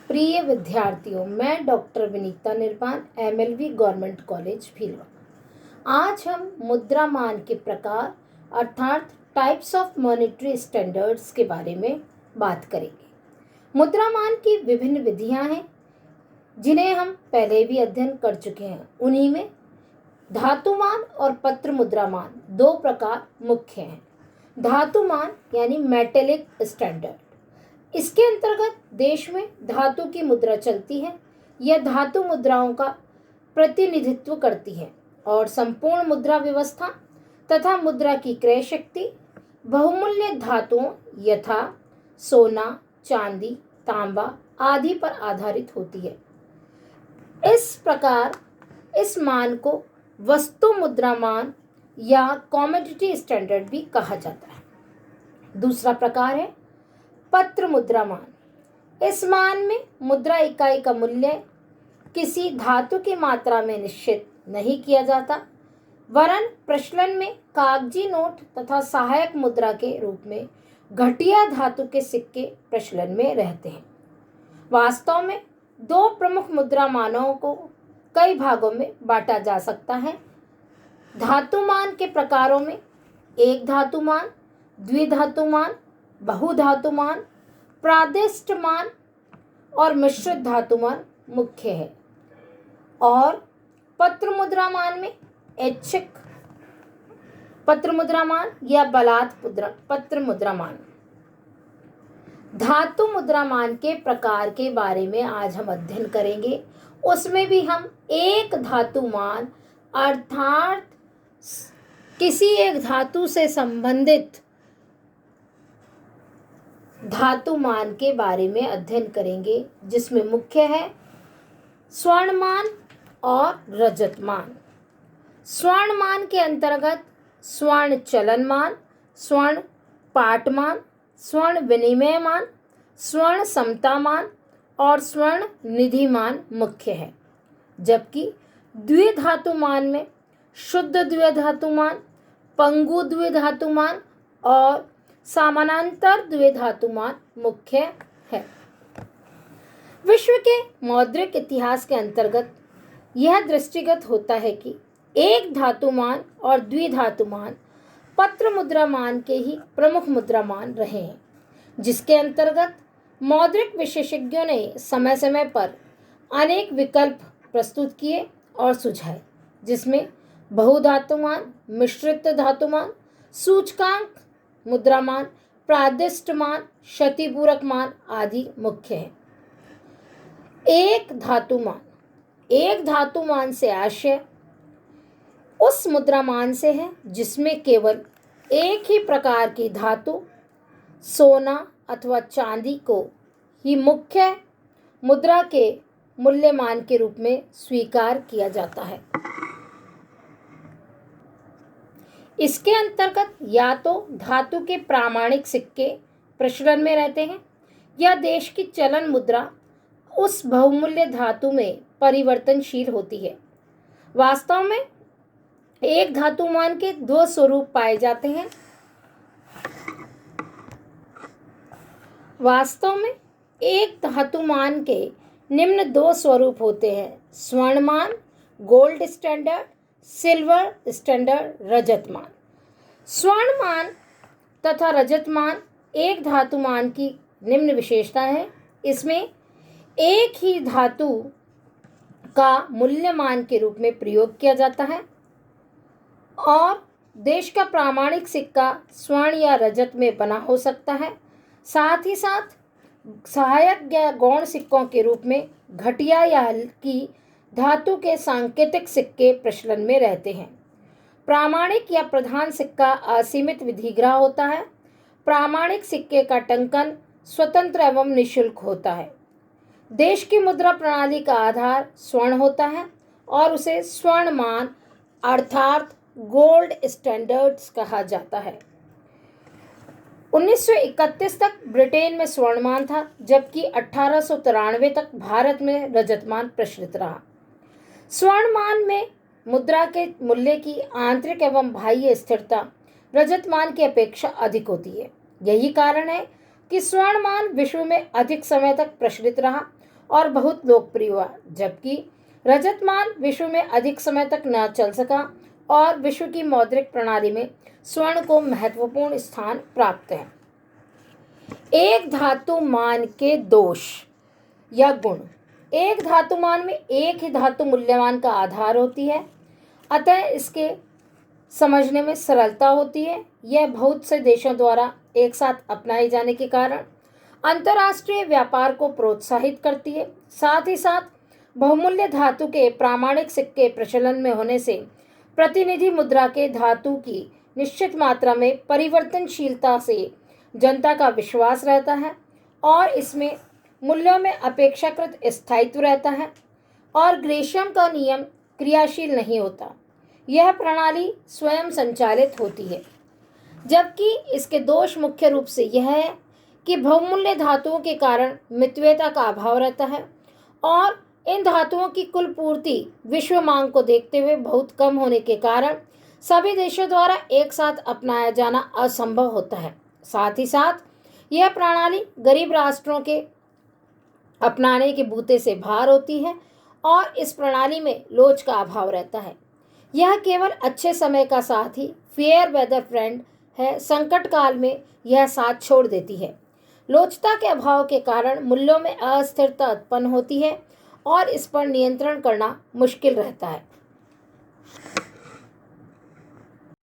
प्रिय विद्यार्थियों, मैं डॉक्टर विनीता निर्वाण, एमएलवी गवर्नमेंट कॉलेज भीलवाड़ा। आज हम मुद्रामान के प्रकार अर्थात टाइप्स ऑफ मॉनेटरी स्टैंडर्ड्स के बारे में बात करेंगे। मुद्रामान की विभिन्न विधियां हैं जिन्हें हम पहले भी अध्ययन कर चुके हैं। उन्हीं में धातुमान और पत्र मुद्रामान दो प्रकार मुख्य हैं। धातुमान यानी मेटेलिक स्टैंडर्ड, इसके अंतर्गत देश में धातु की मुद्रा चलती है। यह धातु मुद्राओं का प्रतिनिधित्व करती है और संपूर्ण मुद्रा व्यवस्था तथा मुद्रा की क्रय शक्ति बहुमूल्य धातुओं यथा सोना, चांदी, तांबा आदि पर आधारित होती है। इस प्रकार इस मान को वस्तु मुद्रा मान या कमोडिटी स्टैंडर्ड भी कहा जाता है। दूसरा प्रकार है पत्र मुद्रा मान। इस मान में मुद्रा इकाई का मूल्य किसी धातु की मात्रा में निश्चित नहीं किया जाता, वरन प्रचलन में कागजी नोट तथा सहायक मुद्रा के रूप में घटिया धातु के सिक्के प्रचलन में रहते हैं। वास्तव में दो प्रमुख मुद्रा मानों को कई भागों में बांटा जा सकता है। धातुमान के प्रकारों में एक धातुमान, द्विधातुमान, बहुधातुमान, प्रादिष्टमान और मिश्रित धातुमान मुख्य है। और पत्र मुद्रामान में ऐच्छिक पत्र मुद्रामान या बलात् पत्र मुद्रामान। धातु मुद्रामान के प्रकार के बारे में आज हम अध्ययन करेंगे। उसमें भी हम एक धातुमान अर्थात किसी एक धातु से संबंधित धातुमान के बारे में अध्ययन करेंगे, जिसमें मुख्य है स्वर्णमान और रजतमान। स्वर्णमान के अंतर्गत स्वर्ण चलनमान, स्वर्ण पाटमान, स्वर्ण विनिमयमान, स्वर्ण समतामान और स्वर्ण निधिमान मुख्य है। जबकि द्विधातुमान में शुद्ध द्विधातुमान, पंगु द्विधातुमान और समानांतर द्विधातुमान मुख्य है। विश्व के मौद्रिक इतिहास के अंतर्गत यह दृष्टिगत होता है कि एक धातुमान और द्विधातुमान पत्र मुद्रामान के ही प्रमुख मुद्रामान रहे हैं, जिसके अंतर्गत मौद्रिक विशेषज्ञों ने समय समय पर अनेक विकल्प प्रस्तुत किए और सुझाए, जिसमें बहुधातुमान, मिश्रित धातुमान, सूचकांक मुद्रामान, प्रादिष्टमान, क्षतिपूरक मान आदि मुख्य हैं। एक धातुमान से आशय उस मुद्रामान से है जिसमें केवल एक ही प्रकार की धातु, सोना अथवा चांदी को ही मुख्य मुद्रा के मूल्यमान के रूप में स्वीकार किया जाता है। इसके अंतर्गत या तो धातु के प्रामाणिक सिक्के प्रचलन में रहते हैं या देश की चलन मुद्रा उस बहुमूल्य धातु में परिवर्तनशील होती है। वास्तव में एक धातुमान के दो स्वरूप पाए जाते हैं। वास्तव में एक धातुमान के निम्न दो स्वरूप होते हैं: स्वर्णमान गोल्ड स्टैंडर्ड, सिल्वर स्टैंडर्ड, रजतमान। स्वर्णमान तथा रजतमान एक धातुमान की निम्न विशेषता है। इसमें एक ही धातु का मूल्यमान के रूप में प्रयोग किया जाता है और देश का प्रामाणिक सिक्का स्वर्ण या रजत में बना हो सकता है। साथ ही साथ सहायक या गौण सिक्कों के रूप में घटिया या हल्की धातु के सांकेतिक सिक्के प्रचलन में रहते हैं। प्रामाणिक या प्रधान सिक्का असीमित विधिग्रह होता है। प्रामाणिक सिक्के का टंकन स्वतंत्र एवं निःशुल्क होता है। देश की मुद्रा प्रणाली का आधार स्वर्ण होता है और उसे स्वर्णमान अर्थात गोल्ड स्टैंडर्ड्स कहा जाता है। 1931 तक ब्रिटेन में स्वर्णमान था, जबकि 1893 तक भारत में रजतमान प्रचलित रहा। स्वर्णमान में मुद्रा के मूल्य की आंतरिक एवं बाह्य स्थिरता रजतमान की अपेक्षा अधिक होती है। यही कारण है कि स्वर्णमान विश्व में अधिक समय तक प्रचलित रहा और बहुत लोकप्रिय हुआ, जबकि रजत मान विश्व में अधिक समय तक न चल सका और विश्व की मौद्रिक प्रणाली में स्वर्ण को महत्वपूर्ण स्थान प्राप्त है। एक धातु मान के दोष या गुण। एक धातु मान में एक ही धातु मूल्यमान का आधार होती है, अतः इसके समझने में सरलता होती है। यह बहुत से देशों द्वारा एक साथ अपनाए जाने के कारण अंतर्राष्ट्रीय व्यापार को प्रोत्साहित करती है। साथ ही साथ बहुमूल्य धातु के प्रामाणिक सिक्के प्रचलन में होने से प्रतिनिधि मुद्रा के धातु की निश्चित मात्रा में परिवर्तनशीलता से जनता का विश्वास रहता है और इसमें मूल्यों में अपेक्षाकृत स्थायित्व रहता है और ग्रेशम का नियम क्रियाशील नहीं होता। यह प्रणाली स्वयं संचालित होती है। जबकि इसके दोष मुख्य रूप से यह है कि बहुमूल्य धातुओं के कारण मितव्ययता का अभाव रहता है और इन धातुओं की कुल पूर्ति विश्व मांग को देखते हुए बहुत कम होने के कारण सभी देशों द्वारा एक साथ अपनाया जाना असंभव होता है। साथ ही साथ यह प्रणाली गरीब राष्ट्रों के अपनाने के बूते से बाहर होती है और इस प्रणाली में लोच का अभाव रहता है। यह केवल अच्छे समय का साथ ही फेयर वेदर फ्रेंड है, संकट काल में यह साथ छोड़ देती है। लोचता के अभाव के कारण मूल्यों में अस्थिरता उत्पन्न होती है और इस पर नियंत्रण करना मुश्किल रहता है।